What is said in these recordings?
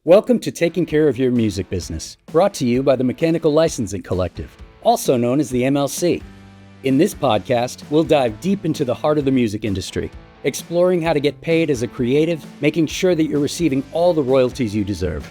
Welcome to Taking Care of Your Music Business, brought to you by the Mechanical Licensing Collective, also known as the MLC. In this podcast, we'll dive deep into the heart of the music industry, exploring how to get paid as a creative, making sure that you're receiving all the royalties you deserve.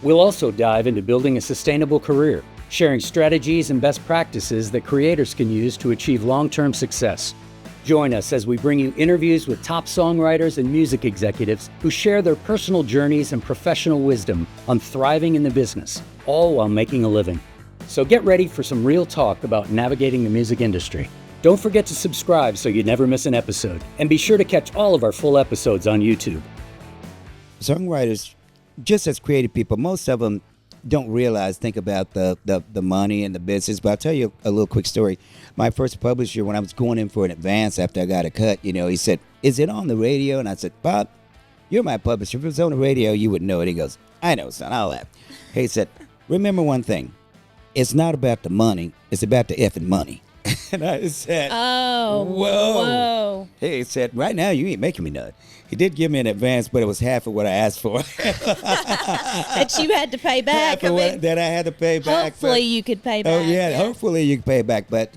We'll also dive into building a sustainable career, sharing strategies and best practices that creators can use to achieve long-term success. Join us as we bring you interviews with top songwriters and music executives who share their personal journeys and professional wisdom on thriving in the business, all while making a living. So get ready for some real talk about navigating the music industry. Don't forget to subscribe so you never miss an episode, and be sure to catch all of our full episodes on YouTube. Songwriters, just as creative people, most of them don't think about the money and the business. But I'll tell you a little quick story. My first publisher, when I was going in for an advance after I got a cut, he said, "Is it on the radio?" And I said, "Bob, you're my publisher. If it was on the radio, you would know it." He goes, "I know, son, I'll laugh." He said, "Remember one thing. It's not about the money. It's about the effing money." And I said, whoa. He said, "Right now, you ain't making me nut." He did give me an advance, but it was half of what I asked for. That you had to pay back. That I had to pay back. Hopefully you could pay back. Oh, yeah, hopefully you can pay back. But,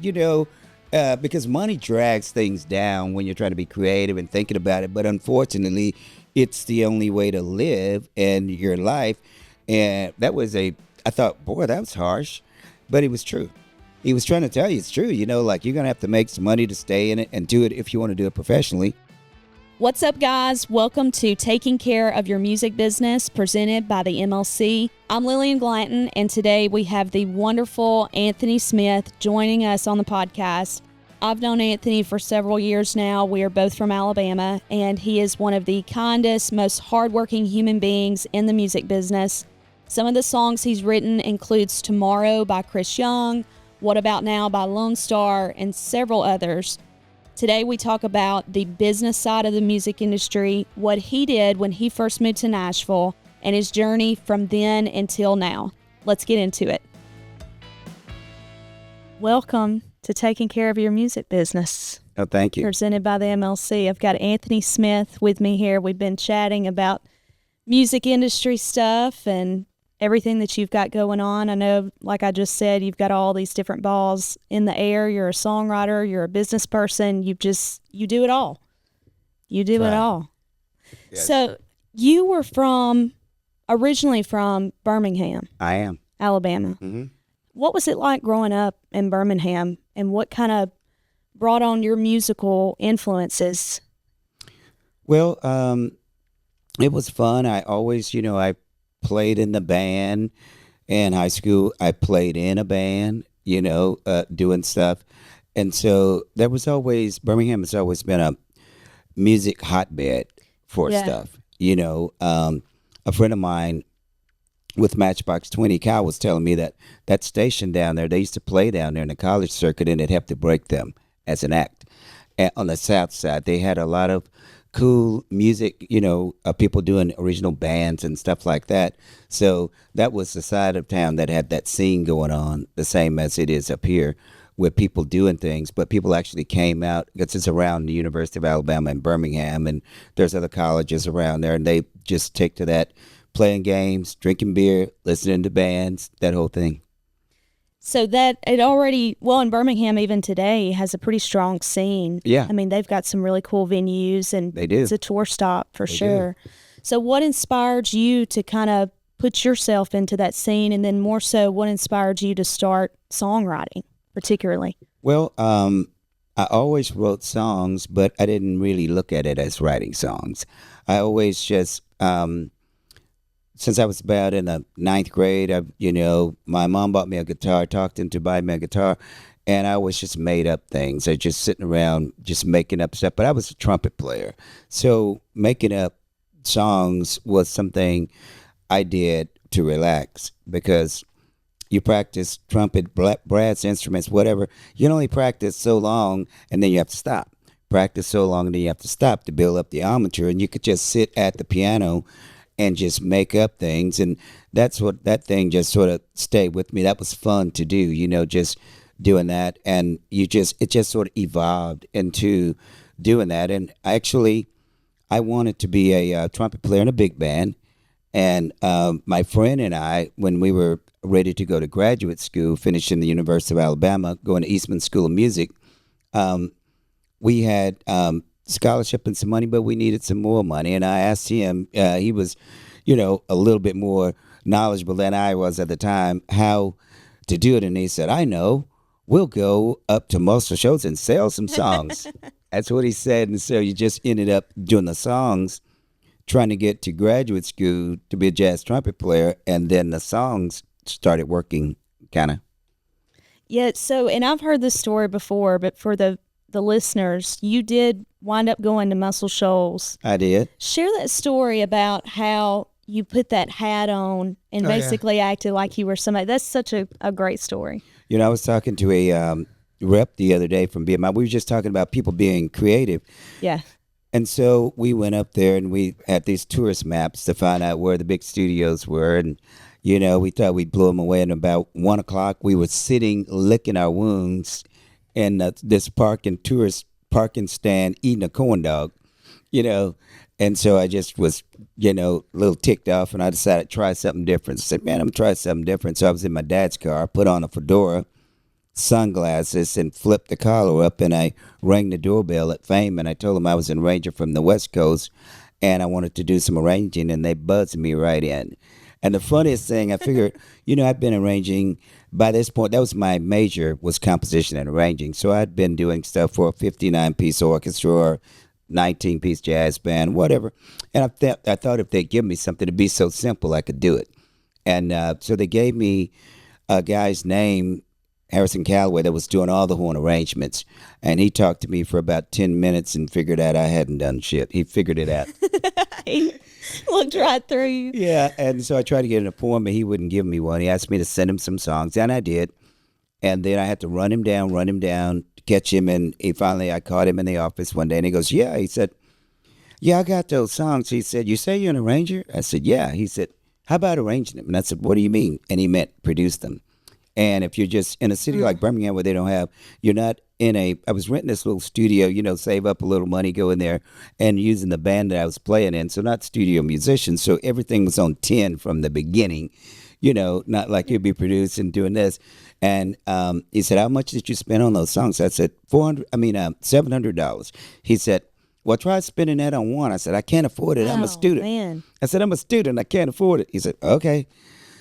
because money drags things down when you're trying to be creative and thinking about it. But unfortunately, it's the only way to live in your life. And I thought, boy, that was harsh. But it was true. He was trying to tell you it's true. You're going to have to make some money to stay in it and do it if you want to do it professionally. What's up, guys? Welcome to Taking Care of Your Music Business, presented by the MLC. I'm Lillian Glanton, and today we have the wonderful Anthony Smith joining us on the podcast. I've known Anthony for several years now. We are both from Alabama, and he is one of the kindest, most hardworking human beings in the music business. Some of the songs he's written includes Tomorrow by Chris Young, What About Now by Lone Star, and several others. Today we talk about the business side of the music industry, what he did when he first moved to Nashville, and his journey from then until now. Let's get into it. Welcome to Taking Care of Your Music Business. Oh, thank you. Presented by the MLC. I've got Anthony Smith with me here. We've been chatting about music industry stuff and everything that you've got going on. I know, like I just said, you've got all these different balls in the air. You're a songwriter, you're a business person, you do it all. You do it all. Yes. So you were originally from Birmingham. I am. Alabama. Mm-hmm. What was it like growing up in Birmingham, and what kind of brought on your musical influences? Well, it was fun. I always, I played in the band in high school. I played in a band, doing stuff. And so Birmingham has always been a music hotbed for stuff. A friend of mine with Matchbox 20, Kyle, was telling me that station down there, they used to play down there in the college circuit, and it helped to break them as an act. And on the south side, they had a lot of cool music, people doing original bands and stuff like that. So that was the side of town that had that scene going on, the same as it is up here, with people doing things. But people actually came out, because it's around the University of Alabama in Birmingham, and there's other colleges around there, and they just take to that, playing games, drinking beer, listening to bands, that whole thing. So that in Birmingham even today has a pretty strong scene. Yeah. I mean, they've got some really cool venues, and they do. It's a tour stop for sure. So what inspired you to kind of put yourself into that scene, and then more so, what inspired you to start songwriting particularly? Well, I always wrote songs, but I didn't really look at it as writing songs. I always just, since I was about in the 9th grade, my mom bought me a guitar, talked him to buy me a guitar, and I always just made up things. I just sitting around just making up stuff, but I was a trumpet player. So making up songs was something I did to relax, because you practice trumpet, brass instruments, whatever. You can only practice so long, and then you have to stop. Practice so long, and then you have to stop to build up the armature, and you could just sit at the piano and just make up things. And that's what that thing just sort of stayed with me. That was fun to do, just doing that. And it just sort of evolved into doing that. And actually, I wanted to be a trumpet player in a big band. And my friend and I, when we were ready to go to graduate school, finishing the University of Alabama, going to Eastman School of Music, um, we had scholarship and some money, but we needed some more money. And I asked him, he was, a little bit more knowledgeable than I was at the time, how to do it. And he said, I know, we'll go up to Muscle Shoals and sell some songs. That's what he said. And so you just ended up doing the songs, trying to get to graduate school to be a jazz trumpet player. And then the songs started working kind of. Yeah, so, and I've heard this story before, but for the listeners, you did wind up going to Muscle Shoals. I did. Share that story about how you put that hat on and basically acted like you were somebody. That's such a great story. I was talking to a rep the other day from BMI. We were just talking about people being creative. Yeah. And so we went up there and we had these tourist maps to find out where the big studios were. And, we thought we'd blow them away. And about 1 o'clock, we were sitting, licking our wounds in this tourist parking stand, eating a corn dog, And so I just was, a little ticked off, and I decided to try something different. I said, man, I'm going to try something different. So I was in my dad's car, put on a fedora, sunglasses, and flipped the collar up, and I rang the doorbell at Fame, and I told them I was an arranger from the West Coast, and I wanted to do some arranging, and they buzzed me right in. And the funniest thing, I figured, I'd been arranging by this point. That was my major, was composition and arranging. So I'd been doing stuff for a 59-piece orchestra or 19-piece jazz band, whatever. And I thought if they'd give me something to be so simple, I could do it. And so they gave me a guy's name, Harrison Calloway, that was doing all the horn arrangements. And he talked to me for about 10 minutes and figured out I hadn't done shit. He figured it out. He looked right through you. Yeah, and so I tried to get an appointment. He wouldn't give me one. He asked me to send him some songs, and I did. And then I had to run him down, catch him. And I caught him in the office one day, and he goes, yeah. He said, yeah, I got those songs. He said, you say you're an arranger? I said, yeah. He said, how about arranging them? And I said, what do you mean? And he meant produce them. And if you're just in a city like Birmingham where they don't have, you're not I was renting this little studio, save up a little money, go in there, and using the band that I was playing in. So not studio musicians. So everything was on 10 from the beginning, not like you'd be producing, doing this. And he said, how much did you spend on those songs? I said, $700. He said, well, try spending that on one. I said, I can't afford it. I'm a student. Man. I said, I'm a student. I can't afford it. He said, okay.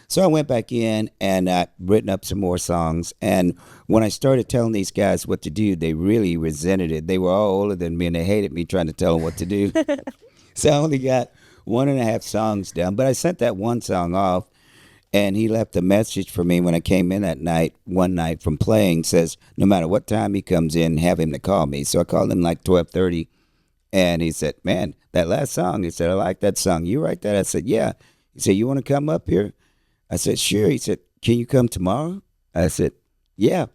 So I went back in and I written up some more songs. And when I started telling these guys what to do, they really resented it. They were all older than me and they hated me trying to tell them what to do. So I only got 1.5 songs down. But I sent that one song off, and he left a message for me when I came in one night from playing, says, no matter what time he comes in, have him to call me. So I called him like 12:30. And he said, man, that last song, he said, I like that song. You write that? I said, yeah. He said, you want to come up here? I said, sure. He said, can you come tomorrow? I said, yeah.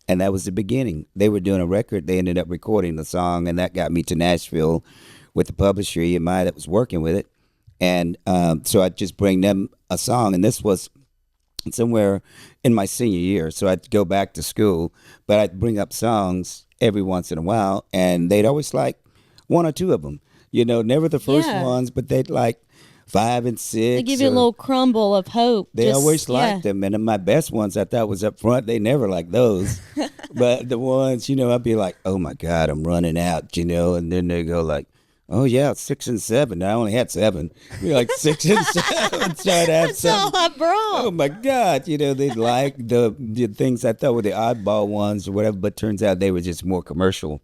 And that was the beginning. They were doing a record. They ended up recording the song, and that got me to Nashville with the publisher, EMI, that was working with it. And so I'd just bring them a song, and this was somewhere in my senior year. So I'd go back to school, but I'd bring up songs every once in a while, and they'd always like one or two of them. Never the first ones, but they'd like 5 and 6. They give you a little crumble of hope. They always liked them. And my best ones I thought was up front. They never liked those. But the ones, I'd be like, oh, my God, I'm running out, and then they go like, oh, yeah, 6 and 7. I only had 7. Be like 6 and 7. Trying to have That's all I brought. Oh, my God. They like the things I thought were the oddball ones or whatever. But turns out they were just more commercial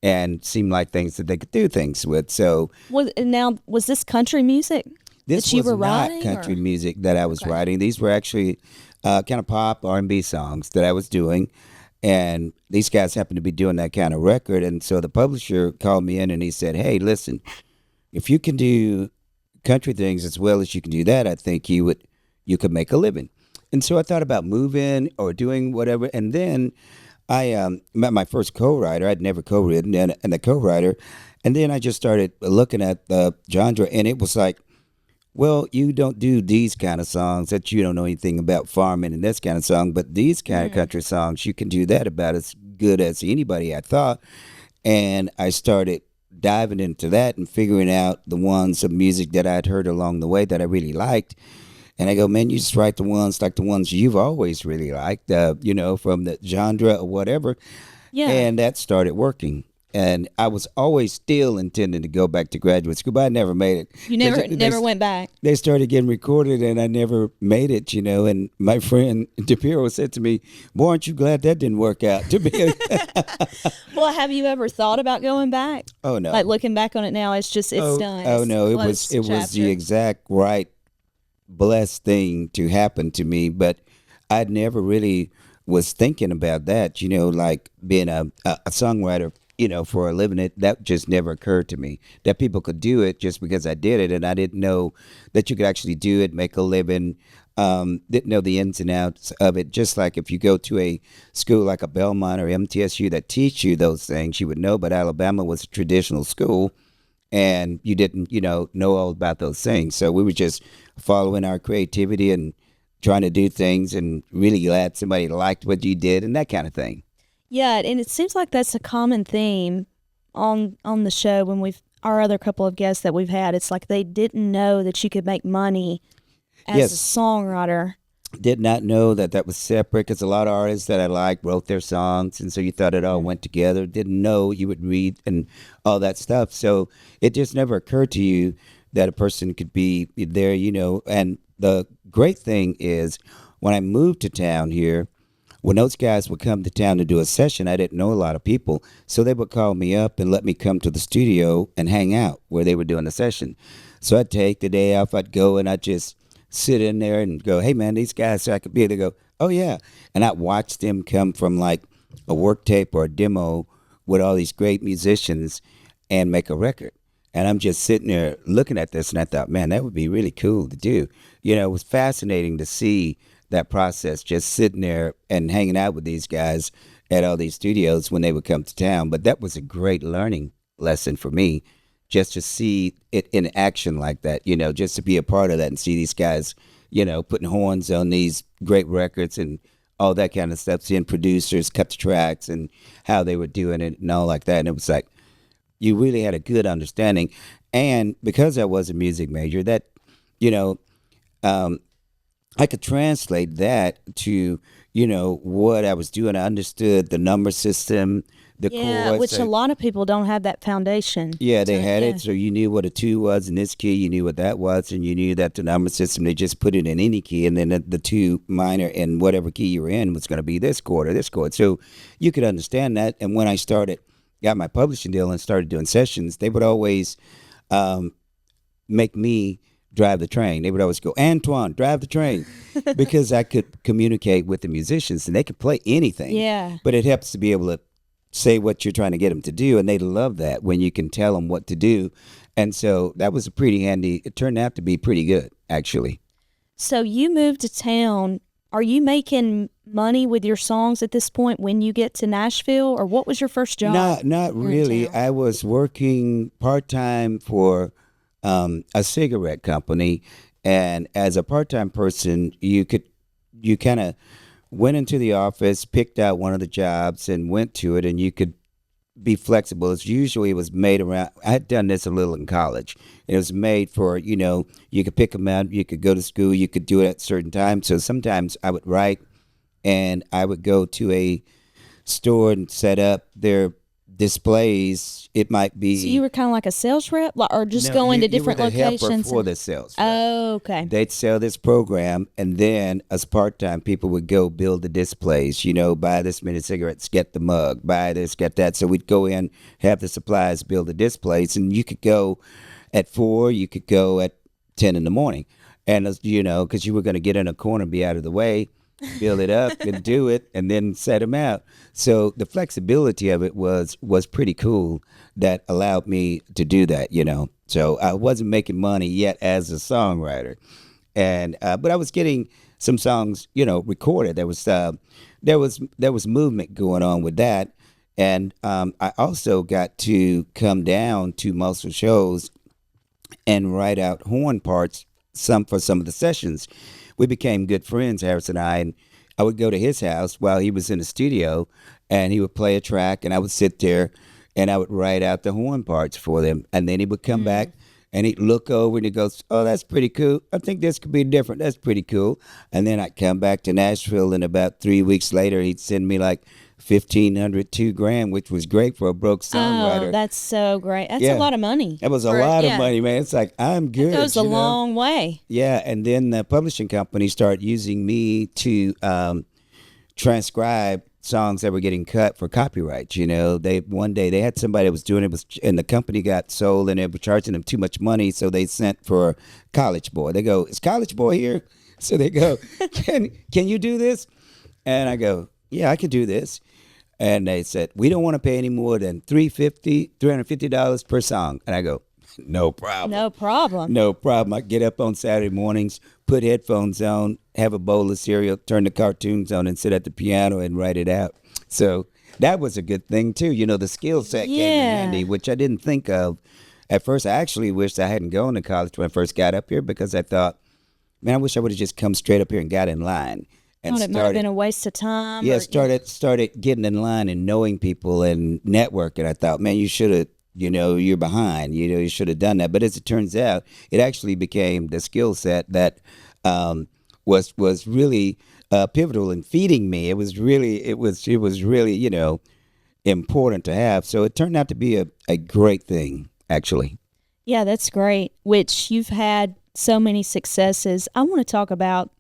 and seemed like things that they could do things with. So was this country music? This that you was were not writing, country music that I was writing. These were actually kind of pop R&B songs that I was doing. And these guys happened to be doing that kind of record. And so the publisher called me in and he said, hey, listen, if you can do country things as well as you can do that, I think you could make a living. And so I thought about moving or doing whatever. And then I met my first co-writer. I'd never co-written, and the co-writer. And then I just started looking at the genre, and it was like, well, you don't do these kind of songs that you don't know anything about farming and this kind of song, but these kind of country songs, you can do that about as good as anybody, I thought. And I started diving into that and figuring out the ones of music that I'd heard along the way that I really liked. And I go, man, you just write the ones like the ones you've always really liked, from the genre or whatever. Yeah. And that started working. And I was always still intending to go back to graduate school, but I never made it. You never went back. They started getting recorded, and I never made it, And my friend DePiro said to me, boy, aren't you glad that didn't work out? To me. Well, have you ever thought about going back? Oh, no. Like looking back on it now, it's done. Oh, no. It was chapter. the exact right blessed thing to happen to me, but I'd never really was thinking about that, like being a songwriter, for a living. That just never occurred to me that people could do it just because I did it, and I didn't know that you could actually do it, make a living. Didn't know the ins and outs of it. Just like if you go to a school like a Belmont or MTSU that teach you those things, you would know. But Alabama was a traditional school, and you didn't, know all about those things. So we were just following our creativity and trying to do things, and really glad somebody liked what you did and that kind of thing. Yeah, and it seems like that's a common theme on the show when our other couple of guests that we've had. It's like they didn't know that you could make money as a songwriter. Did not know that was separate, because a lot of artists that I liked wrote their songs, and so you thought it all went together. Didn't know you would read and all that stuff. So it just never occurred to you that a person could be there, And the great thing is, when I moved to town here, when those guys would come to town to do a session, I didn't know a lot of people. So they would call me up and let me come to the studio and hang out where they were doing the session. So I'd take the day off, I'd go and I'd just sit in there and go, hey, man, these guys, so I could be able to go, oh, yeah. And I'd watch them come from like a work tape or a demo with all these great musicians and make a record. And I'm just sitting there looking at this, and I thought, man, that would be really cool to do. It was fascinating to see that process, just sitting there and hanging out with these guys at all these studios when they would come to town. But that was a great learning lesson for me, just to see it in action like that, just to be a part of that and see these guys, putting horns on these great records and all that kind of stuff, seeing producers cut the tracks and how they were doing it and all like that. And it was like, you really had a good understanding. And because I was a music major, that, I could translate that to, what I was doing. I understood the number system, the chords. Which a lot of people don't have that foundation. Yeah, they had it. So you knew what a 2 was in this key. You knew what that was. And you knew that the number system, they just put it in any key. And then the 2 minor in whatever key you were in was going to be this chord or this chord. So you could understand that. And when I got my publishing deal and started doing sessions, they would always make me drive the train. They would always go, Antoine, drive the train, because I could communicate with the musicians and they could play anything. Yeah. But it helps to be able to say what you're trying to get them to do, and they love that when you can tell them what to do. And so that was it turned out to be pretty good, actually. So you moved to town. Are you making money with your songs at this point when you get to Nashville, or what was your first job? Not really. I was working part-time for a cigarette company, and as a part-time person, you kind of went into the office, picked out one of the jobs, and went to it, and you could be flexible. It was made around. I had done this a little in college. It was made for, you could pick them out, you could go to school, you could do it at certain times. So sometimes I would write, and I would go to a store and set up their displays. It might be. So you were kind of like a sales rep, or just going to different you were the locations? Helper for the sales rep. Oh, okay. They'd sell this program, and then as part-time people would go build the displays, buy this many cigarettes, get the mug, buy this, get that. So we'd go in, have the supplies, build the displays, and you could go at 4, you could go at 10 in the morning. And, because you were going to get in a corner and be out of the way, build it up and do it, and then set them out. So the flexibility of it was pretty cool. That allowed me to do that, So I wasn't making money yet as a songwriter, and but I was getting some songs, recorded. There was movement going on with that, and I also got to come down to Muscle shows and write out horn parts for some of the sessions. We became good friends, Harris and I would go to his house while he was in the studio, and he would play a track, and I would sit there and I would write out the horn parts for them. And then he would come back and he'd look over and he goes, "Oh, that's pretty cool. I think this could be different. That's pretty cool." And then I'd come back to Nashville, and about 3 weeks later, he'd send me like 1,500, $2,000, which was great for a broke songwriter. Oh, that's so great. That's Yeah. a lot of money. That was a lot of money, man. It's like, I'm good. It goes a you know? long way. Yeah, and then the publishing company started using me to transcribe songs that were getting cut for copyright. One day they had somebody that was doing it, and the company got sold, and they were charging them too much money, so they sent for College Boy. They go, "Is College Boy here?" So they go, "Can you do this?" And I go, "Yeah, I can do this." And they said, "We don't want to pay any more than $350 per song." And I go, "No problem. No problem. No problem." I get up on Saturday mornings, put headphones on, have a bowl of cereal, turn the cartoons on, and sit at the piano and write it out. So that was a good thing, too. The skill set came in handy, which I didn't think of. At first, I actually wished I hadn't gone to college when I first got up here, because I thought, man, I wish I would have just come straight up here and got in line. And It might have been a waste of time. Yeah, started getting in line and knowing people and networking. I thought, man, you should have, you're behind. You should have done that. But as it turns out, it actually became the skill set that was really pivotal in feeding me. It was really, important to have. So it turned out to be a great thing, actually. Yeah, that's great. Which you've had so many successes. I want to talk about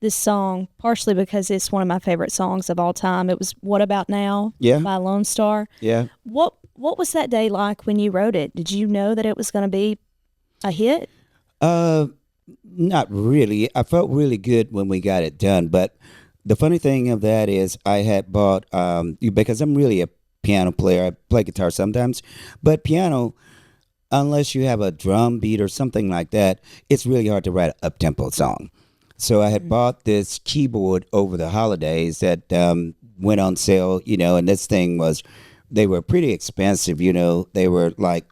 this song partially because it's one of my favorite songs of all time. It was "What About Now" by Lone Star. Yeah. What was that day like when you wrote it? Did you know that it was going to be a hit? Not really. I felt really good when we got it done. But the funny thing of that is I had bought, because I'm really a piano player. I play guitar sometimes. But piano, unless you have a drum beat or something like that, it's really hard to write an up-tempo song. So I had bought this keyboard over the holidays that went on sale, and this thing they were pretty expensive, they were like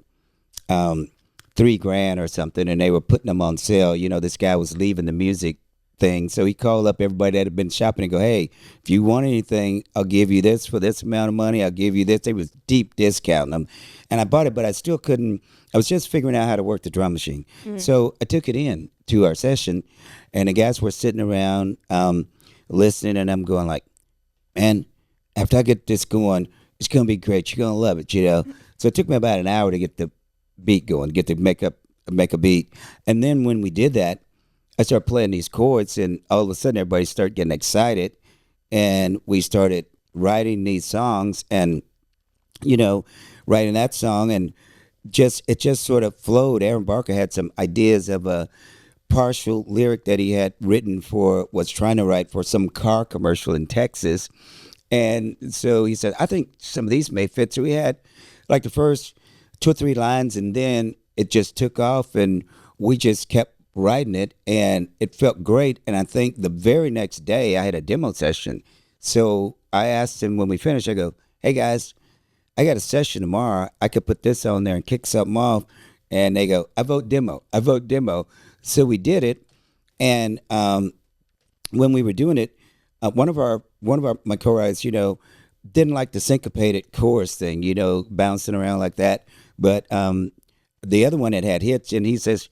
$3,000 or something, and they were putting them on sale. This guy was leaving the music thing, so he called up everybody that had been shopping and go, "Hey, if you want anything, I'll give you this for this amount of money. I'll give you this." They was deep discounting them, and I bought it, but I still couldn't. I was just figuring out how to work the drum machine, so I took it in to our session, and the guys were sitting around listening, and I'm going like, "Man, after I get this going, it's gonna be great. You're gonna love it, So it took me about an hour to get the beat going, get to make a beat, and then when we did that, I started playing these chords, and all of a sudden everybody started getting excited, and we started writing these songs, and writing that song, and it just sort of flowed. Aaron Barker had some ideas of a partial lyric that he had was trying to write for some car commercial in Texas. And so he said, "I think some of these may fit." So we had like the first 2 or 3 lines, and then it just took off, and we just kept writing it, and it felt great. And I think the very next day I had a demo session. So I asked him when we finished, I go, "Hey guys, I got a session tomorrow. I could put this on there and kick something off." And they go, I vote demo. So we did it. And when we were doing it, one of my co-writers, didn't like the syncopated chorus thing, bouncing around like that. But the other one had hits, and he says,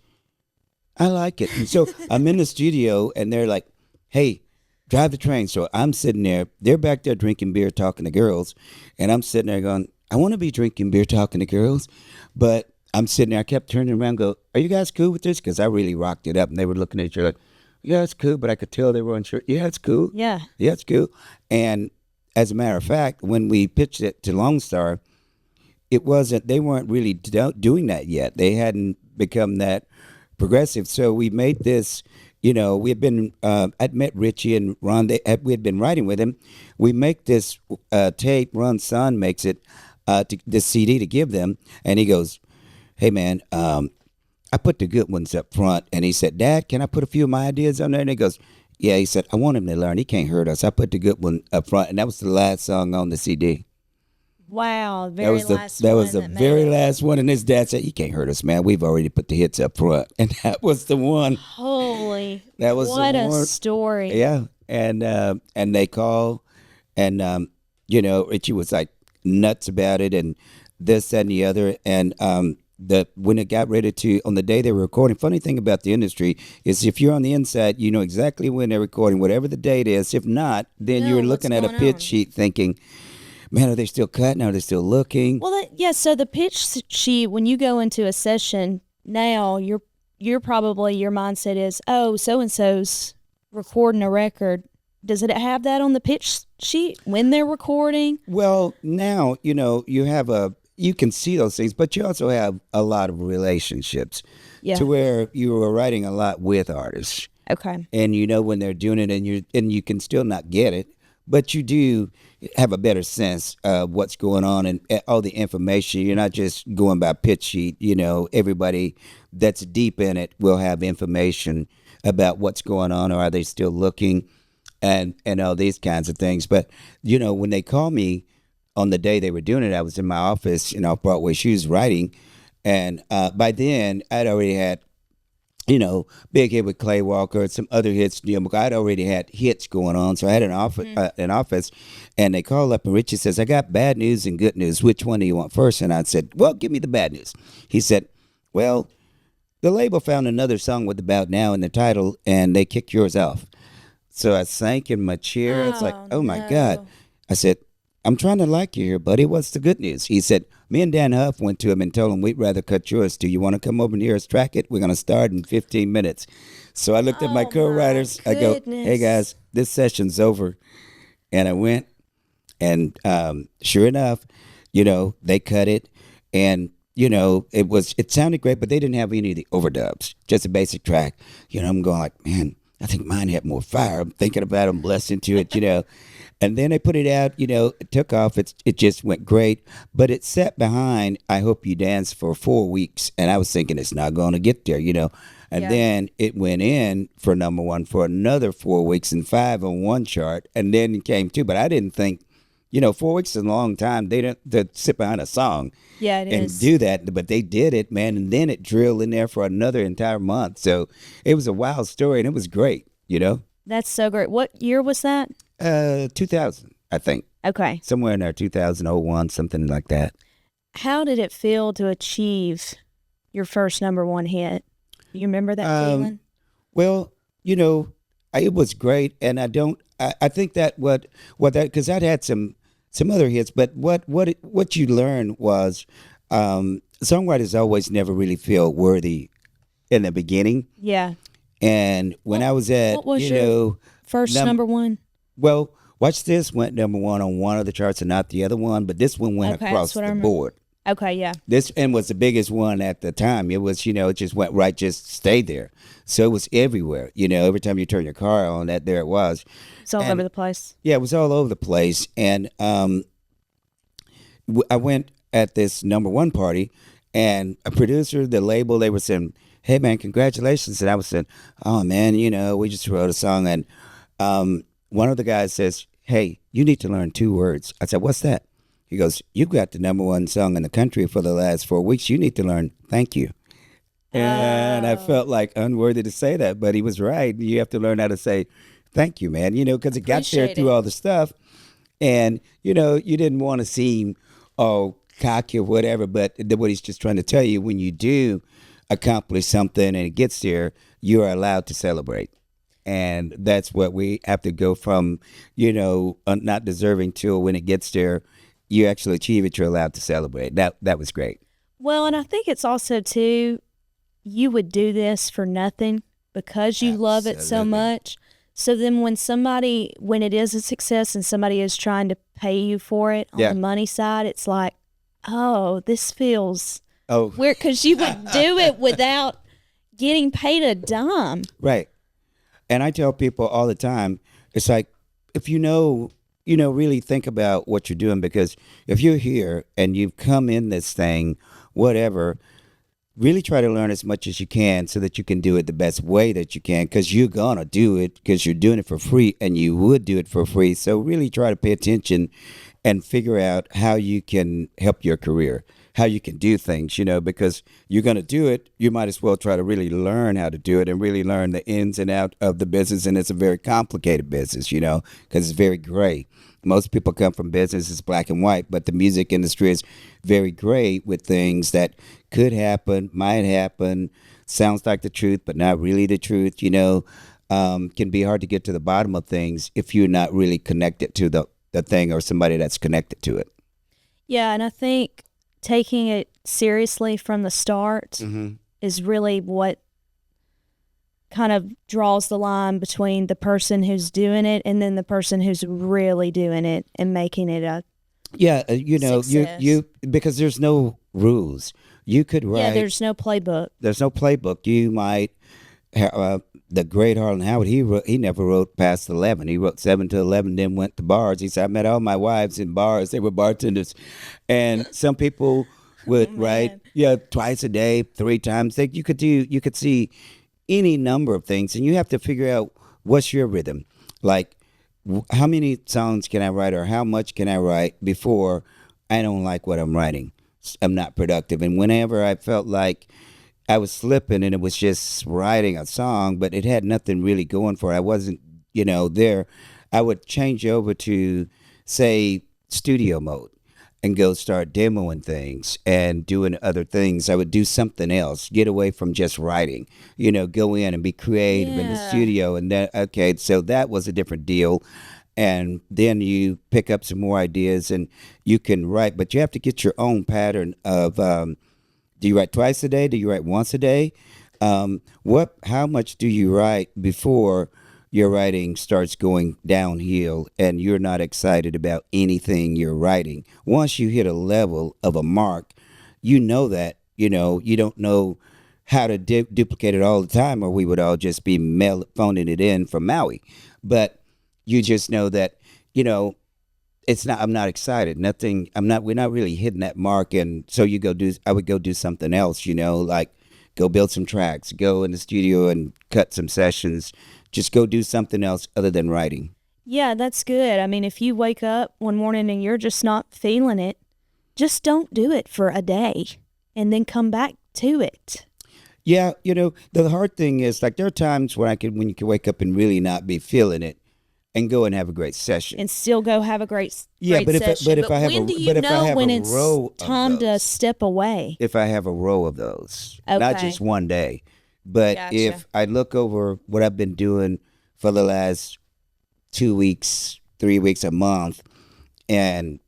"I like it." And so I'm in the studio, and they're like, "Hey, drive the train." So I'm sitting there. They're back there drinking beer, talking to girls. And I'm sitting there going, I want to be drinking beer, talking to girls. But I'm sitting there. I kept turning around and go, "Are you guys cool with this?" Because I really rocked it up. And they were looking at each other like, "Yeah, it's cool." But I could tell they were unsure. "Yeah, it's cool. Yeah. Yeah, it's cool." And as a matter of fact, when we pitched it to Lone Star, they weren't really doing that yet. They hadn't become that progressive. So we made this, we had been, I'd met Richie and Ron, we had been writing with him. We make this tape, Ron's son makes it, this CD to give them. And he goes, "Hey man, I put the good ones up front." And he said, "Dad, can I put a few of my ideas on there?" And he goes, "Yeah." He said, "I want him to learn. He can't hurt us. I put the good one up front." And that was the last song on the CD. Wow, That was the very last one. And his dad said, "You can't hurt us, man. We've already put the hits up front." And that was the one. Holy, that was what the a one. story. Yeah. And they called, and Richie was like nuts about it. And this, that, and the other. And when it got ready to, on the day they were recording, funny thing about the industry is if you're on the inside, you know exactly when they're recording, whatever the date is. If not, then you're looking at a pitch sheet thinking, man, are they still cutting? Are they still looking? Well, so the pitch sheet, when you go into a session now, you're probably, your mindset is, oh, so-and-so's recording a record. Does it have that on the pitch sheet when they're recording? Well, now, you know, you can see those things, but you also have a lot of relationships to where you are writing a lot with artists. Okay. And you know when they're doing it, and you can still not get it, but you do have a better sense of what's going on and all the information. You're not just going by pitch sheet. You know, everybody that's deep in it will have information about what's going on, or are they still looking, and all these kinds of things. But, you know, when they call me on the day they were doing it, I was in my office in Off-Broadway Shoes writing. And by then, I'd already had, you know, big hit with Clay Walker, some other hits. You know, I'd already had hits going on. So I had an office, and they called up, and Richie says, I got bad news and good news. Which one do you want first? And I said, well, give me the bad news. He said, well, the label found another song with About Now in the title, and they kicked yours off. So I sank in my chair. It's like, oh, my God. I said, I'm trying to like you here, buddy. What's the good news? He said, me and Dan Huff went to him and told him we'd rather cut yours. Do you want to come over and hear us track it? We're going to start in 15 minutes. So I looked at my co-writers. I go, hey, guys, this session's over. And I went, and sure enough, you know, they cut it. And, you know, it sounded great, but they didn't have any of the overdubs, just a basic track. You know, I'm going like, man, I think mine had more fire. I'm thinking about them, blessed into it, you know. And then they put it out, you know, it took off. It just went great. But it sat behind I Hope You Dance for 4 weeks. And I was thinking it's not going to get there, you know. And then it went in for number one for another 4 weeks and 5 on one chart. And then it came 2. But I didn't think, you know, 4 weeks is a long time. They don't sit behind a song and do that. But they did it, man. And then it drilled in there for another entire month. So it was a wild story, and it was great, you know. That's so great. What year was that? 2000, I think. Okay. Somewhere in there, 2001, something like that. How did it feel to achieve your first number one hit? Do you remember that feeling? Well, you know, it was great, and I think that what that, because I'd had some other hits, but what you learn was songwriters always never really feel worthy in the beginning. Yeah. And when I was at, what was your first number one? Well, Watch This went number one on one of the charts and not the other one, but this one went across the board. Okay, yeah. This and was the biggest one at the time. It was, you know, it just went right, just stayed there. So it was everywhere. You know, every time you turn your car on, there it was. It's all over the place. Yeah, it was all over the place. And I went at this number one party, and a producer, the label, they were saying, hey, man, congratulations. And I was saying, oh, man, you know, we just wrote a song. And one of the guys says, hey, you need to learn 2 words. I said, what's that? He goes, you've got the number one song in the country for the last 4 weeks. You need to learn thank you. And I felt like unworthy to say that, but he was right. You have to learn how to say thank you, man, you know, because it got there through all the stuff. And, you know, you didn't want to seem cocky or whatever, but what he's just trying to tell you, when you do accomplish something and it gets there, you are allowed to celebrate. And that's what we have to go from, you know, not deserving to when it gets there, you actually achieve it, you're allowed to celebrate. That was great. Well, and I think it's also, too, you would do this for nothing because you love it so much. So then when it is a success and somebody is trying to pay you for it on the money side, it's like, oh, this feels weird, because you would do it without getting paid a dime. Right. And I tell people all the time, it's like, if really think about what you're doing, because if you're here and you've come in this thing, whatever, really try to learn as much as you can so that you can do it the best way that you can, because you're going to do it because you're doing it for free, and you would do it for free. So really try to pay attention and figure out how you can help your career, how you can do things, you know, because you're going to do it. You might as well try to really learn how to do it and really learn the ins and out of the business. And it's a very complicated business, you know, because it's very gray. Most people come from business, it's black and white, but the music industry is very gray with things that could happen, might happen, sounds like the truth, but not really the truth, can be hard to get to the bottom of things if you're not really connected to the thing or somebody that's connected to it. Yeah, and I think taking it seriously from the start is really what kind of draws the line between the person who's doing it and then the person who's really doing it and making it a success. you because there's no rules. You could write. Yeah, there's no playbook. There's no playbook. You might. The great Harlan Howard, he never wrote past 11. He wrote 7 to 11, then went to bars. He said, I met all my wives in bars. They were bartenders. And some people would write, twice a day, 3 times. You could see any number of things, and you have to figure out what's your rhythm. Like, how many songs can I write or how much can I write before I don't like what I'm writing? I'm not productive. And whenever I felt like I was slipping and it was just writing a song, but it had nothing really going for it. I wasn't, there. I would change over to, say, studio mode and go start demoing things and doing other things. I would do something else, get away from just writing, go in and be creative in the studio. And then, so that was a different deal. And then you pick up some more ideas and you can write, but you have to get your own pattern of, do you write twice a day? Do you write once a day? How much do you write before your writing starts going downhill and you're not excited about anything you're writing? Once you hit a level of a mark, you don't know how to duplicate it all the time, or we would all just be phoning it in from Maui. But you just know that, I'm not excited. We're not really hitting that mark. And so I would go do something else, like go build some tracks, go in the studio and cut some sessions, just go do something else other than writing. Yeah, that's good. I mean, if you wake up one morning and you're just not feeling it, just don't do it for a day and then come back to it. Yeah. The hard thing is, like, there are times when you can wake up and really not be feeling it, and go and have a great session, and still go have a great session. But if I have when do you know when it's time to step away? If I have a row of those, not just one day, but if I look over what I've been doing for the last 2 weeks, 3 weeks, a month, and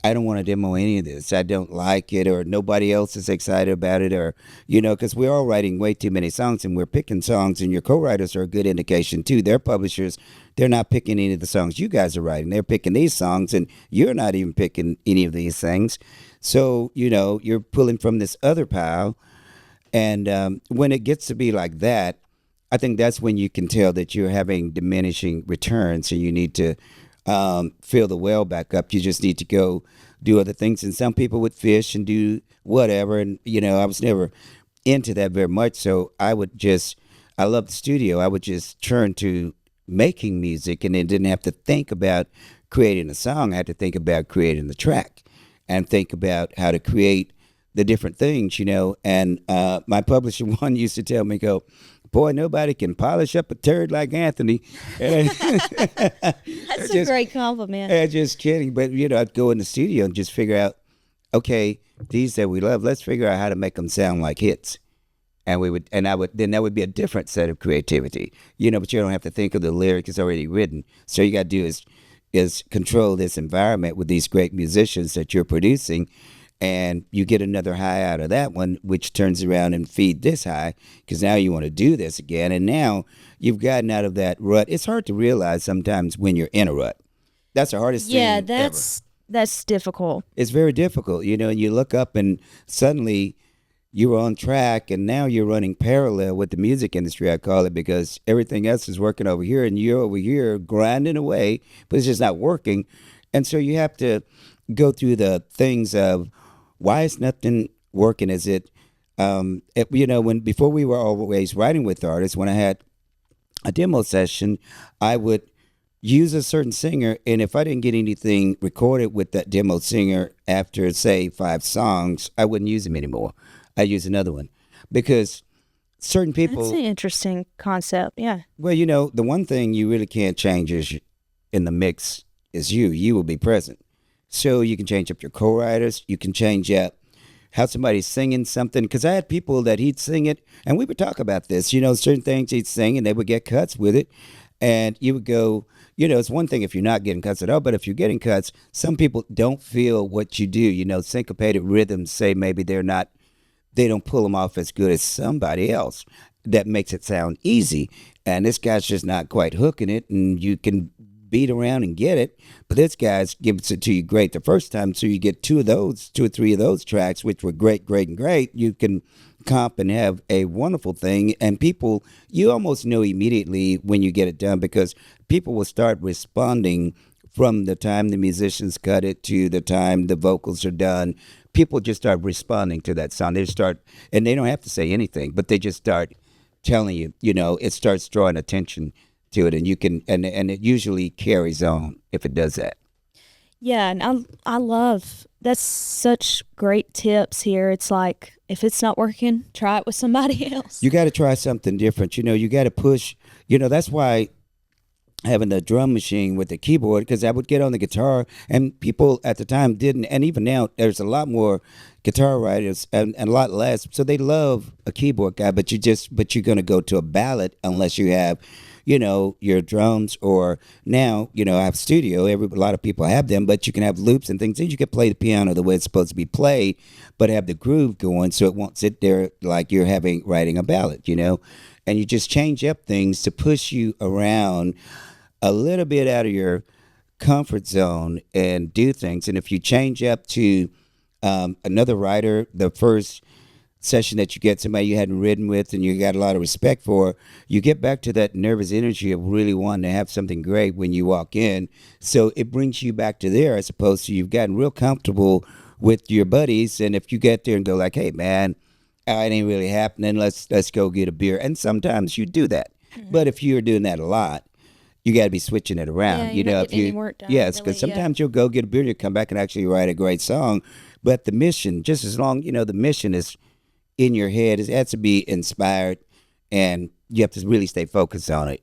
I don't want to demo any of this. I don't like it, or nobody else is excited about it, or, because we're all writing way too many songs and we're picking songs, and your co-writers are a good indication too. Their publishers, they're not picking any of the songs you guys are writing. They're picking these songs and you're not even picking any of these things. So, you're pulling from this other pile. And when it gets to be like that, I think that's when you can tell that you're having diminishing returns and you need to fill the well back up. You just need to go do other things. And some people would fish and do whatever. And, I was never into that very much. So I love the studio. I would just turn to making music and then didn't have to think about creating a song. I had to think about creating the track and think about how to create the different things, And my publisher one used to tell me, boy, nobody can polish up a turd like Anthony. That's a great compliment. Just kidding. But, I'd go in the studio and just figure out, okay, these that we love, let's figure out how to make them sound like hits. And that would be a different set of creativity, but you don't have to think of the lyric, it's already written. So you got to do is control this environment with these great musicians that you're producing. And you get another high out of that one, which turns around and feed this high, because now you want to do this again. And now you've gotten out of that rut. It's hard to realize sometimes when you're in a rut. That's the hardest thing ever. That's difficult. It's very difficult, and you look up and suddenly you were on track, and now you're running parallel with the music industry, I call it, because everything else is working over here, and you're over here grinding away, but it's just not working. And so you have to go through the things of, why is nothing working? Is it, before we were always writing with artists, when I had a demo session, I would use a certain singer, and if I didn't get anything recorded with that demo singer after, say, 5 songs, I wouldn't use him anymore. I'd use another one, because certain people... That's an interesting concept, yeah. Well, the one thing you really can't change is in the mix, is you. You will be present. So you can change up your co-writers. You can change up how somebody's singing something. Because I had people that he'd sing it, and we would talk about this. Certain things he'd sing, and they would get cuts with it. And you would go, it's one thing if you're not getting cuts at all, but if you're getting cuts, some people don't feel what you do. Syncopated rhythms say maybe they don't pull them off as good as somebody else that makes it sound easy. And this guy's just not quite hooking it, and you can beat around and get it. But this guy's gives it to you great the first time, so you get two or three of those tracks, which were great, great, and great. You can comp and have a wonderful thing. And people, you almost know immediately when you get it done, because people will start responding from the time the musicians cut it to the time the vocals are done. People just start responding to that sound. And they don't have to say anything, but they just start telling you, it starts drawing attention to it, and you can, and it usually carries on if it does that. Yeah, and I love, that's such great tips here. It's like, if it's not working, try it with somebody else. You got to try something different. You got to push. That's why having the drum machine with the keyboard, because I would get on the guitar, and people at the time didn't, and even now there's a lot more guitar writers and a lot less, so they love a keyboard guy, but you're going to go to a ballad unless you have your drums, or now, I have studio. A lot of people have them, but you can have loops and things. And you can play the piano the way it's supposed to be played, but have the groove going so it won't sit there like you're writing a ballad, And you just change up things to push you around a little bit out of your comfort zone and do things. And if you change up to another writer, the first session that you get somebody you hadn't written with and you got a lot of respect for, you get back to that nervous energy of really wanting to have something great when you walk in. So it brings you back to there, as opposed to you've gotten real comfortable with your buddies. And if you get there and go like, hey man, it ain't really happening, let's go get a beer. And sometimes you do that. Mm-hmm. But if you're doing that a lot, you got to be switching it around. Yeah, if you work done, yes, because really, sometimes you'll go get a beer, you come back and actually write a great song. But the mission, just as long, the mission is in your head, it has to be inspired, and you have to really stay focused on it.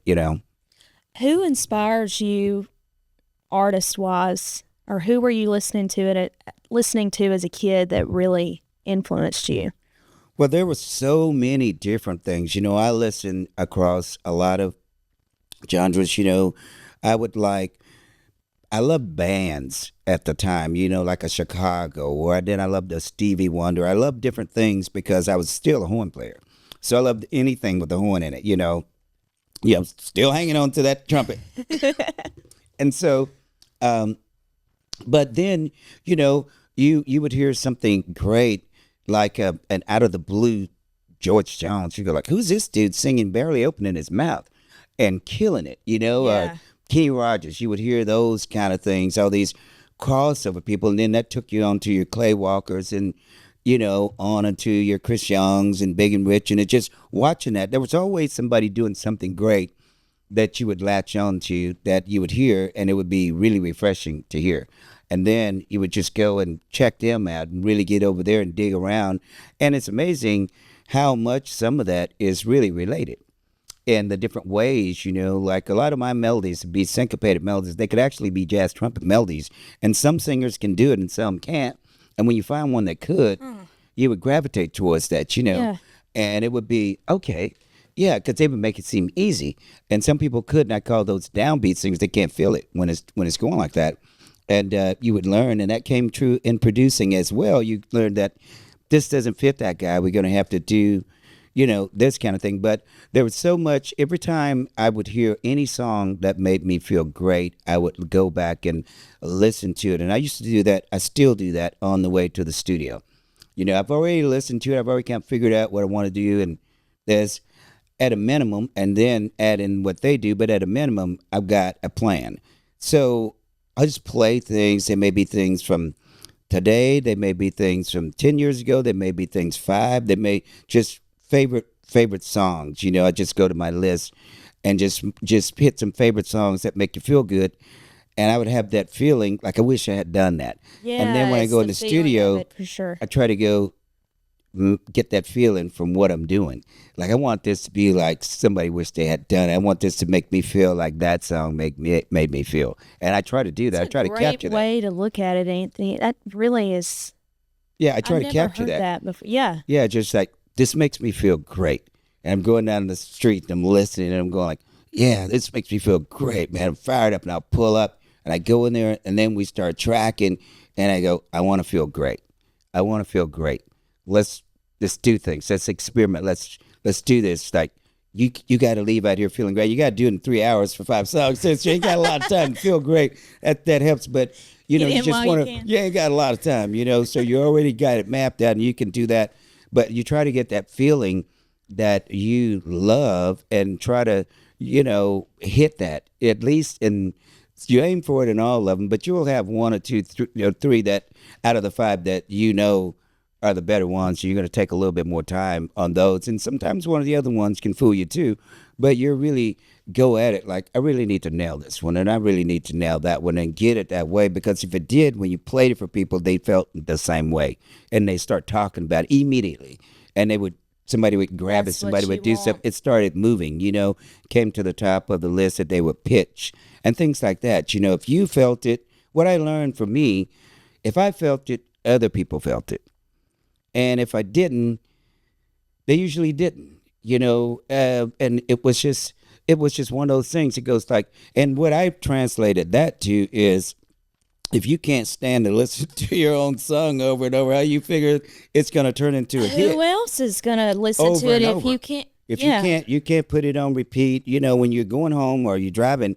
Who inspires you, artist wise, or who were you listening to as a kid that really influenced you? Well, there were so many different things. I listened across a lot of genres. I loved bands at the time, like a Chicago, or then I loved a Stevie Wonder. I loved different things because I was still a horn player. So I loved anything with the horn in it, Yeah, I'm still hanging on to that trumpet. And so, but then, you would hear something great, like an out of the blue George Jones. You go like, who's this dude singing, barely opening his mouth and killing it, Yeah. Kenny Rogers, you would hear those kind of things, all these crossover people, and then that took you on to your Clay Walkers and, on into your Chris Youngs and Big and Rich, and it just watching that, there was always somebody doing something great that you would latch on to, that you would hear, and it would be really refreshing to hear. And then you would just go and check them out and really get over there and dig around, and it's amazing how much some of that is really related. In the different ways, like a lot of my melodies would be syncopated melodies. They could actually be jazz trumpet melodies. And some singers can do it and some can't. And when you find one that could, you would gravitate towards that, Yeah. And it would be, okay, yeah, because they would make it seem easy. And some people could, and I call those downbeat singers, they can't feel it when it's going like that. And you would learn, and that came true in producing as well. You learned that this doesn't fit that guy. We're going to have to do this kind of thing. But there was so much, every time I would hear any song that made me feel great, I would go back and listen to it. And I used to do that. I still do that on the way to the studio. I've already listened to it. I've already kind of figured out what I want to do. And there's at a minimum, and then add in what they do. But at a minimum, I've got a plan. So I just play things. They may be things from today. They may be things from 10 years ago. They may be things 5. They may just favorite songs. I just go to my list and just hit some favorite songs that make you feel good, and I would have that feeling like I wish I had done that. Yeah, and then when I go in the studio, for sure. I try to go get that feeling from what I'm doing. Like I want this to be like somebody wish they had done it. I want this to make me feel like that song made me feel. And I try to do that. I try to capture Great that. way to look at it, Anthony. That really is. Yeah, I try I've to never capture heard that before. Yeah. Yeah, just like this makes me feel great. And I'm going down the street and I'm listening and I'm going like, yeah, this makes me feel great, man. I'm fired up and I'll pull up and I go in there and then we start tracking and I go, I want to feel great. I want to feel great. Let's do things. Let's experiment. Let's do this. Like you got to leave out here feeling great. You got to do it in 3 hours for 5 songs. Since you ain't got a lot of time to feel great, that helps. But you Get in just while want you to. can. You ain't got a lot of time. So you already got it mapped out, and you can do that. But you try to get that feeling that you love, and try to hit that at least in. You aim for it in all of them, but you'll have one or two, three that out of the 5 that are the better ones. So you're going to take a little bit more time on those, and sometimes one of the other ones can fool you too. But you're really go at it like I really need to nail this one, and I really need to nail that one, and get it that way. Because if it did, when you played it for people, they felt the same way, and they start talking about it immediately, and somebody would grab That's it, somebody what you would do want. something. It started moving, came to the top of the list that they would pitch and things like that. If you felt it, what I learned for me, if I felt it, other people felt it. And if I didn't, they usually didn't, and it was just one of those things. It goes like, and what I translated that to is, if you can't stand to listen to your own song over and over, how you figure it's going to turn into a hit? Who else is going to listen Over to it and if over. you can't? If yeah. you can't put it on repeat. When you're going home or you're driving,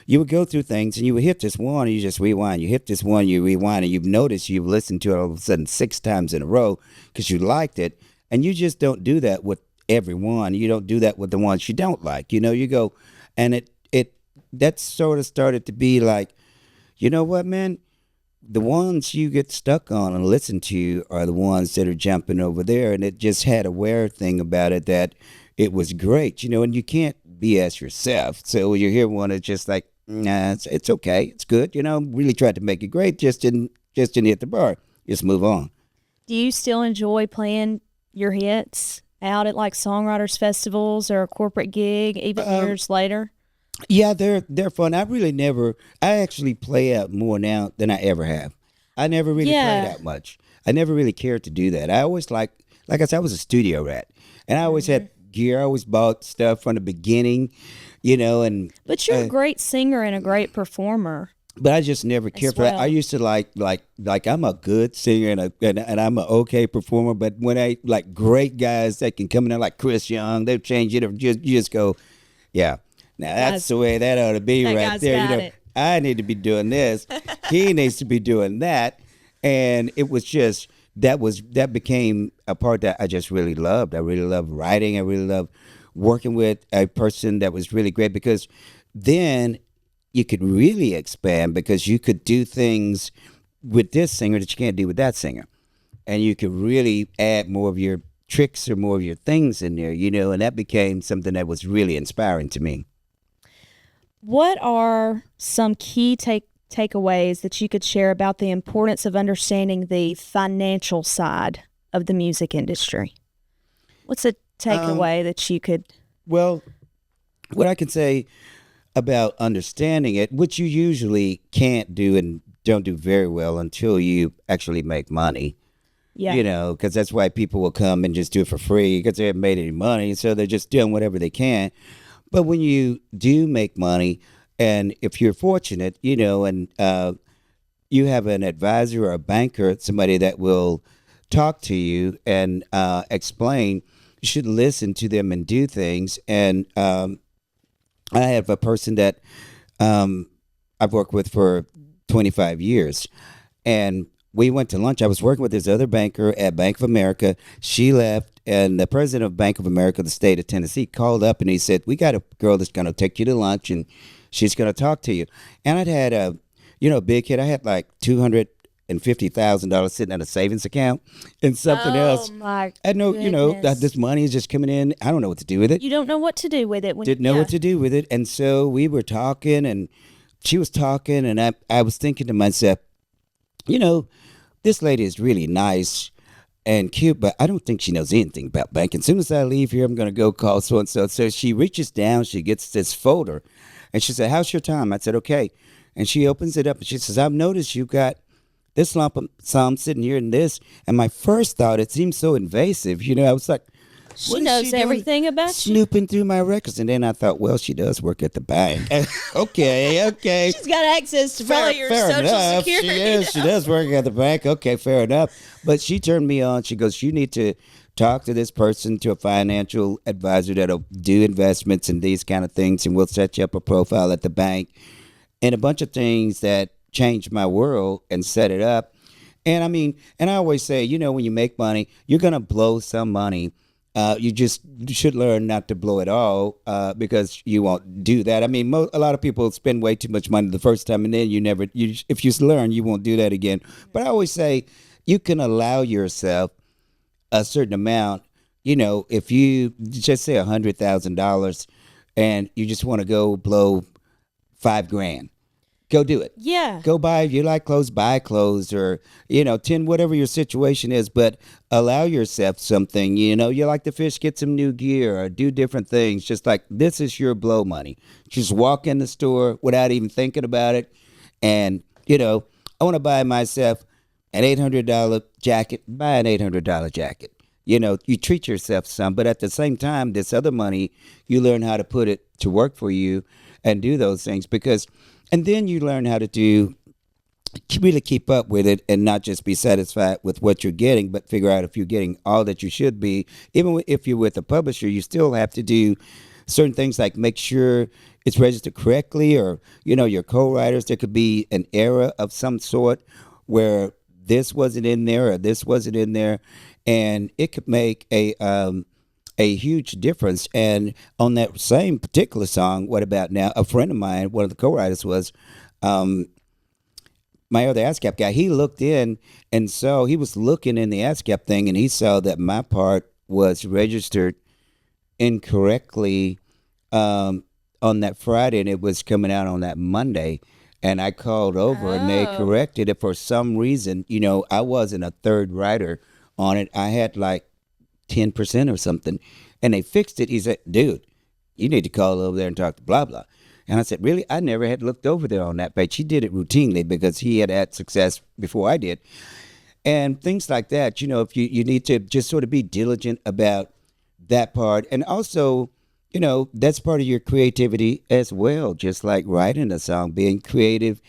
you would go through things and you would hit this one and you just rewind. You hit this one, you rewind, and you've noticed you've listened to it all of a sudden 6 times in a row because you liked it. And you just don't do that with everyone. You don't do that with the ones you don't like. You go, and that sort of started to be like, you know what, man? The ones you get stuck on and listen to are the ones that are jumping over there. And it just had a weird thing about it that it was great, and you can't BS yourself. So when you hear one, it's just like, nah, it's okay. It's good. Really tried to make it great. Just didn't hit the bar. Just move on. Do you still enjoy playing your hits out at like songwriters festivals or a corporate gig even years later? Yeah, they're fun. I actually play out more now than I ever have. I never really played out much. I never really cared to do that. I always like I said, I was a studio rat. And I always had gear. I always bought stuff from the beginning, and But you're a great singer and a great performer. but I just never cared for that. well. I used to like I'm a good singer and I'm an okay performer, but when I like great guys that can come in there like Chris Young, they've changed it. You just go, yeah. Now that's the way that ought to be That right guy's there. got it. I need to be doing this. He needs to be doing that. And it was just that became a part that I just really loved. I really loved writing. I really loved working with a person that was really great, because then you could really expand, because you could do things with this singer that you can't do with that singer. And you could really add more of your tricks or more of your things in there, and that became something that was really inspiring to me. What are some key takeaways that you could share about the importance of understanding the financial side of the music industry? What's a takeaway that you could? Well, what I can say about understanding it, which you usually can't do and don't do very well until you actually make money. Yeah. Because that's why people will come and just do it for free, because they haven't made any money, so they're just doing whatever they can. But when you do make money, and if you're fortunate, and you have an advisor or a banker, somebody that will talk to you and explain, you should listen to them and do things. And I have a person that I've worked with for 25 years, and we went to lunch. I was working with this other banker at Bank of America. She left, and the president of Bank of America, the state of Tennessee, called up and he said, "We got a girl that's going to take you to lunch, and she's going to talk to you." And I'd had a big hit. I had like $250,000 sitting in a savings account and something else. My I know, goodness. that this money is just coming in. I don't know what to do with it. You don't know what to do with it. Didn't know what to do with it. And so we were talking, and she was talking, and I was thinking to myself, this lady is really nice. and cute, but I don't think she knows anything about banking. As soon as I leave here, I'm going to go call so and so. So she reaches down, she gets this folder, and she said, "How's your time?" I said, "Okay." And she opens it up and she says, "I've noticed you got this lump of sum sitting here and this." And my first thought, it seemed so invasive. I was like, She what is knows she doing? everything about you. Snooping through my records. And then I thought, well, she does work at the bank. okay. She's got access to probably your social enough. security. She does work at the bank. Okay, fair enough. But she turned me on. She goes, "You need to talk to this person, to a financial advisor that'll do investments and these kind of things, and we'll set you up a profile at the bank." And a bunch of things that changed my world and set it up. And I always say, when you make money, you're going to blow some money. You should learn not to blow it all because you won't do that. A lot of people spend way too much money the first time, and then if you learn, you won't do that again. But I always say you can allow yourself a certain amount. If you just say $100,000 and you just want to go blow $5,000. Go do it. Yeah. Go buy, if you like clothes, buy clothes, or 10, whatever your situation is, but allow yourself something. You like to fish, get some new gear or do different things. Just like, this is your blow money. Just walk in the store without even thinking about it. And, I want to buy myself an $800 jacket. Buy an $800 jacket. You treat yourself some, but at the same time, this other money, you learn how to put it to work for you and do those things and then you learn how to really keep up with it and not just be satisfied with what you're getting, but figure out if you're getting all that you should be. Even if you're with a publisher, you still have to do certain things like make sure it's registered correctly, or, your co-writers, there could be an error of some sort where this wasn't in there or this wasn't in there, and it could make a huge difference. And on that same particular song, What About Now, a friend of mine, one of the co-writers was my other ASCAP guy. He looked in, and so he was looking in the ASCAP thing, and he saw that my part was registered incorrectly on that Friday, and it was coming out on that Monday. And I called over, and they corrected it for some reason. I wasn't a third writer on it. I had like 10% or something, and they fixed it. He said, "Dude, you need to call over there and talk to blah blah." And I said, "Really?" I never had looked over there on that page. He did it routinely because he had success before I did, and things like that. If you need to just sort of be diligent about that part, and also, that's part of your creativity as well. Just like writing a song, being creative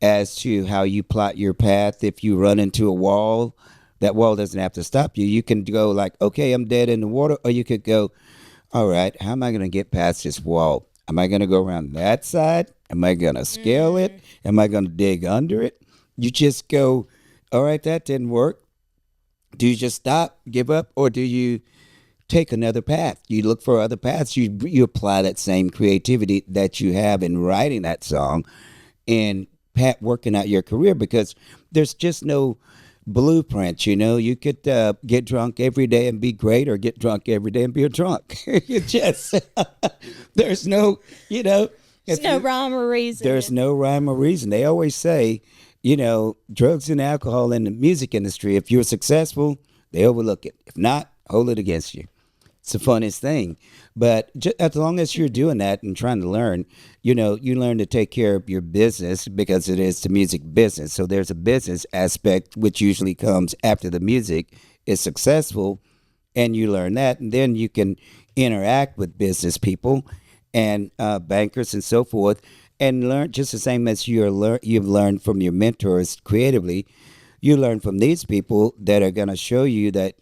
as to how you plot your path. If you run into a wall, that wall doesn't have to stop you. You can go like, okay, I'm dead in the water. Or you could go, all right, how am I going to get past this wall? Am I going to go around that side? Am I going to scale it? Am I going to dig under it? You just go, all right, that didn't work. Do you just stop, give up, or do you take another path? You look for other paths. You apply that same creativity that you have in writing that song and working out your career, because there's just no blueprint. You could get drunk every day and be great, or get drunk every day and be a drunk. You just there's no There's no rhyme or reason. There's no rhyme or reason. They always say, drugs and alcohol in the music industry, if you're successful, they overlook it. If not, hold it against you. It's the funniest thing. But as long as you're doing that and trying to learn, you learn to take care of your business, because it is the music business. So there's a business aspect which usually comes after the music is successful, and you learn that. And then you can interact with business people and bankers and so forth, and learn just the same as you've learned from your mentors creatively. You learn from these people that are going to show you that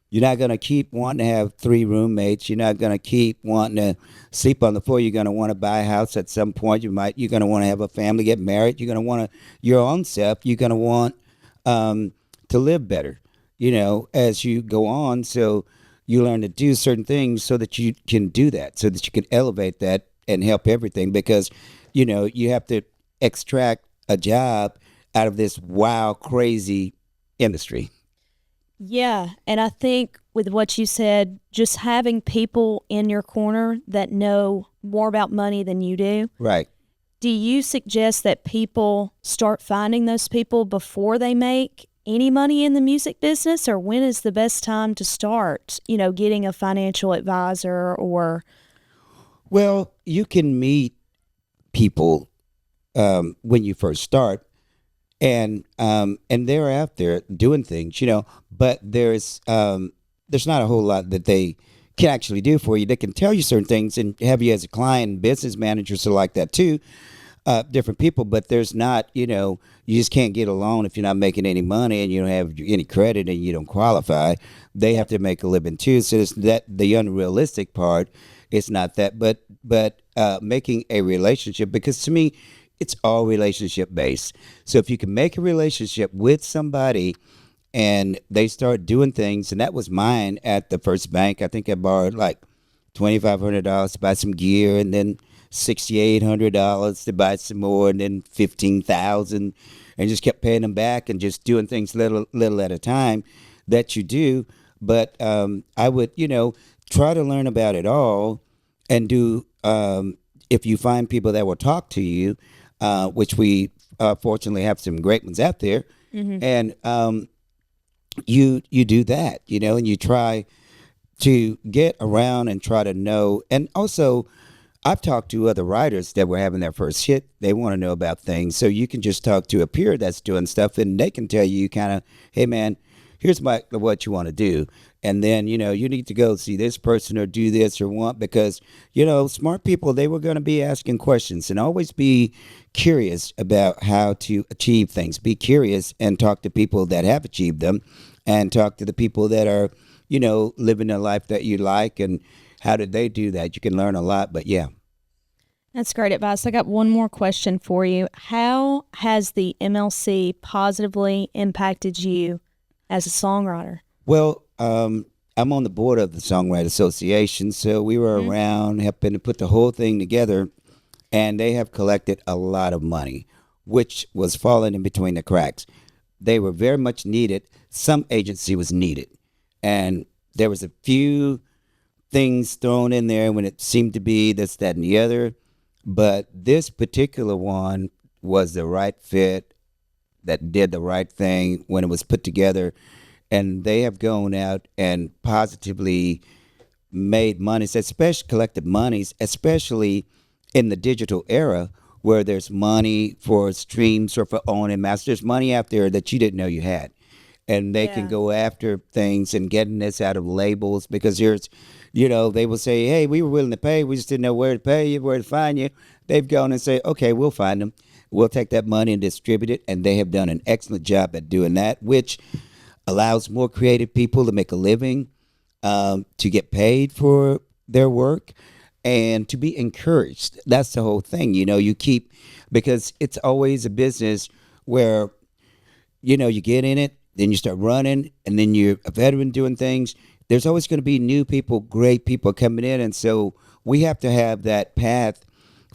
you're not going to keep wanting to have 3 roommates. You're not going to keep wanting to sleep on the floor. You're going to want to buy a house at some point. You're going to want to have a family, get married. You're going to want your own self. You're going to want to live better, as you go on. So you learn to do certain things so that you can do that, so that you can elevate that and help everything, because, you have to extract a job out of this wild, crazy industry. Yeah, and I think with what you said, just having people in your corner that know more about money than you do. Right. Do you suggest that people start finding those people before they make any money in the music business, or when is the best time to start, getting a financial advisor or? Well, you can meet people when you first start, and they're out there doing things, but there's not a whole lot that they can actually do for you. They can tell you certain things and have you as a client, business managers are like that too, different people, but there's not, you just can't get a loan if you're not making any money and you don't have any credit and you don't qualify. They have to make a living too. So it's that the unrealistic part. It's not that, but making a relationship, because to me, it's all relationship based. So if you can make a relationship with somebody and they start doing things, and that was mine at the first bank. I think I borrowed like $2,500 to buy some gear, and then $6,800 to buy some more, and then $15,000, and just kept paying them back and just doing things little at a time that you do. But I would, try to learn about it all and do, if you find people that will talk to you, which we fortunately have some great ones out there, and you do that, and you try to get around and try to know. And also, I've talked to other writers that were having their first hit. They want to know about things. So you can just talk to a peer that's doing stuff, and they can tell you kind of, hey, man, here's what you want to do. And then, you need to go see this person or do this or want, because, smart people, they were going to be asking questions, and always be curious about how to achieve things. Be curious and talk to people that have achieved them, and talk to the people that are, living a life that you like, and how did they do that? You can learn a lot, but yeah. That's great advice. I got one more question for you. How has the MLC positively impacted you as a songwriter? Well, I'm on the board of the Songwriter Association, so we were around helping to put the whole thing together, and they have collected a lot of money, which was falling in between the cracks. They were very much needed. Some agency was needed, and there was a few things thrown in there when it seemed to be this, that, and the other, but this particular one was the right fit, that did the right thing when it was put together. And they have gone out and positively made monies, especially collected monies, especially in the digital era, where there's money for streams or for owning masters. There's money out there that you didn't know you had. And they can go after things and getting this out of labels, because there's, they will say, hey, we were willing to pay. We just didn't know where to pay you, where to find you. They've gone and say, okay, we'll find them. We'll take that money and distribute it. And they have done an excellent job at doing that, which allows more creative people to make a living, to get paid for their work, and to be encouraged. That's the whole thing. You keep, because it's always a business where, you get in it, then you start running, and then you're a veteran doing things. There's always going to be new people, great people coming in. And so we have to have that path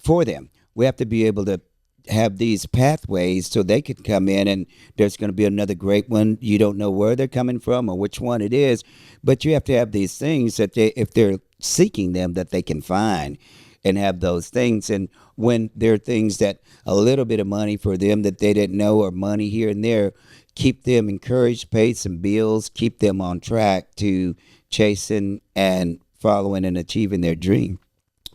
for them. We have to be able to have these pathways so they can come in, and there's going to be another great one. You don't know where they're coming from or which one it is, but you have to have these things that if they're seeking them, that they can find and have those things. And when there are things that a little bit of money for them that they didn't know, or money here and there, keep them encouraged, pay some bills, keep them on track to chasing and following and achieving their dream.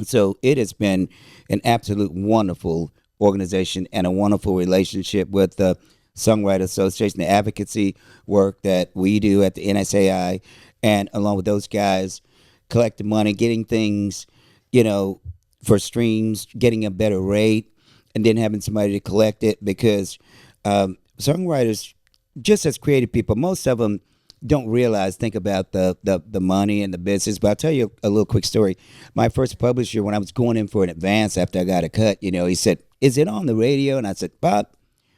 So it has been an absolute wonderful organization and a wonderful relationship with the Songwriter Association, the advocacy work that we do at the NSAI, and along with those guys, collecting money, getting things, for streams, getting a better rate, and then having somebody to collect it, because songwriters, just as creative people, most of them don't think about the money and the business. But I'll tell you a little quick story. My first publisher, when I was going in for an advance after I got a cut, he said, is it on the radio? And I said, Bob,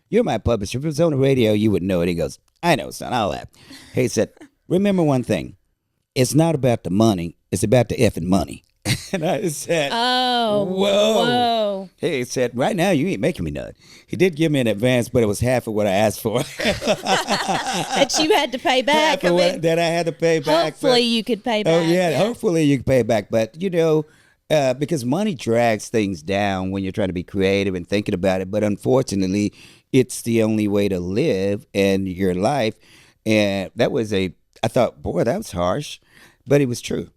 you're my publisher. If it was on the radio, you would know it. He goes, I know, son, I'll laugh. He said, remember one thing. It's not about the money. It's about the effing money. And I said, oh, whoa. He said, right now you ain't making me nut. He did give me an advance, but it was half of what I asked for. That you had to pay back. That I had to pay back. Hopefully you could pay back. Oh, yeah, hopefully you could pay back. But, because money drags things down when you're trying to be creative and thinking about it. But unfortunately, it's the only way to live in your life. And I thought, boy, that was harsh, but it was true.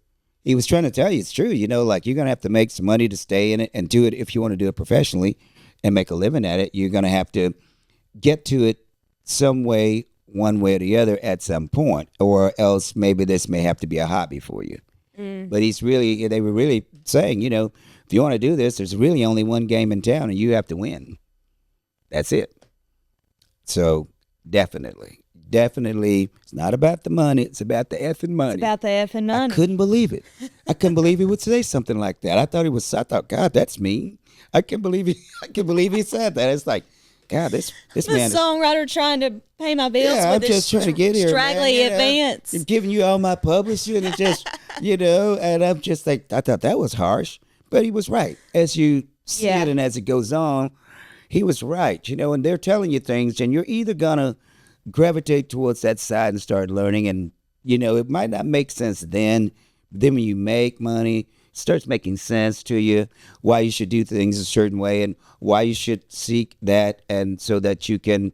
He was trying to tell you it's true. Like you're going to have to make some money to stay in it and do it if you want to do it professionally and make a living at it. You're going to have to get to it some way, one way or the other at some point, or else maybe this may have to be a hobby for you. But they were really saying, if you want to do this, there's really only one game in town and you have to win. That's it. So definitely, it's not about the money. It's about the effing money. It's about the effing money. I couldn't believe it. I couldn't believe he would say something like that. I thought, God, that's mean. I can't believe he said that. It's like, God, this man is songwriter trying to pay my bills I'm with just trying to get here, straggly man, advance. I'm giving you all my publishing and just, and I'm just like, I thought that was harsh, but he was right. As you see it and as it goes on, he was right, and they're telling you things and you're either going to gravitate towards that side and start learning and, it might not make sense then when you make money, it starts making sense to you why you should do things a certain way and why you should seek that and so that you can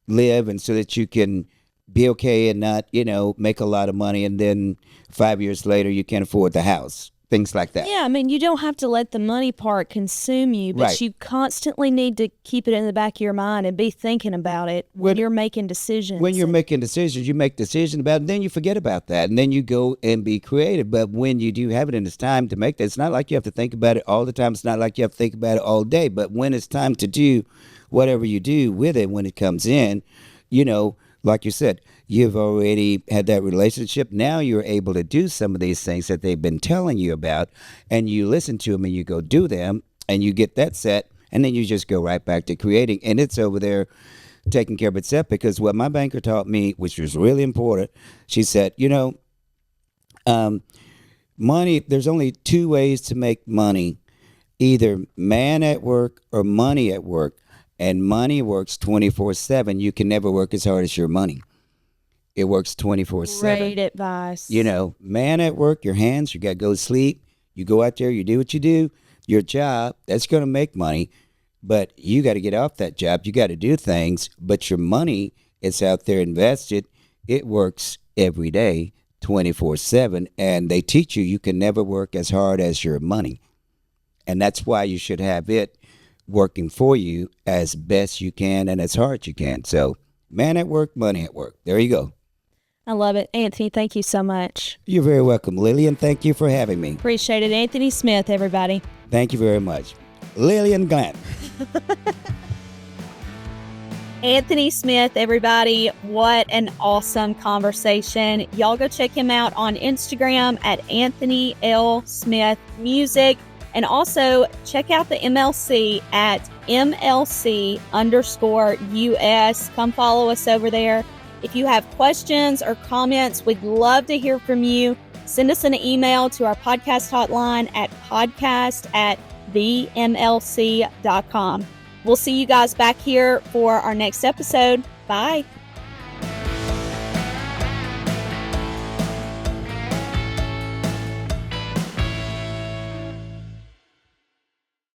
live and so that you can be okay and not, make a lot of money and then 5 years later you can't afford the house. Things like that. Yeah, you don't have to let the money part consume you, but Right. you constantly need to keep it in the back of your mind and be thinking about it when you're making decisions. When you're making decisions, you make decisions about it, and then you forget about that, and then you go and be creative. But when you do have it and it's time to make that, it's not like you have to think about it all the time. It's not like you have to think about it all day. But when it's time to do whatever you do with it when it comes in, like you said, you've already had that relationship. Now you're able to do some of these things that they've been telling you about, and you listen to them and you go do them, and you get that set, and then you just go right back to creating, and it's over there taking care of itself. Because what my banker taught me, which was really important, she said, money, there's only two ways to make money, either man at work or money at work. And money works 24/7. You can never work as hard as your money. It works 24/7. Great advice. Man at work, your hands, you got to go to sleep. You go out there, you do what you do. Your job, that's going to make money. But you got to get off that job. You got to do things. But your money is out there invested. It works every day, 24/7. And they teach you can never work as hard as your money. And that's why you should have it working for you as best you can and as hard you can. So man at work, money at work. There you go. I love it. Anthony, thank you so much. You're very welcome, Lillian. Thank you for having me. Appreciate it. Anthony Smith, everybody. Thank you very much. Lillian Glant. Anthony Smith, everybody. What an awesome conversation. Y'all go check him out on Instagram at Anthony L. Smith Music. And also check out the MLC at MLC_US. Come follow us over there. If you have questions or comments, we'd love to hear from you. Send us an email to our podcast hotline at podcast@themlc.com. We'll see you guys back here for our next episode. Bye.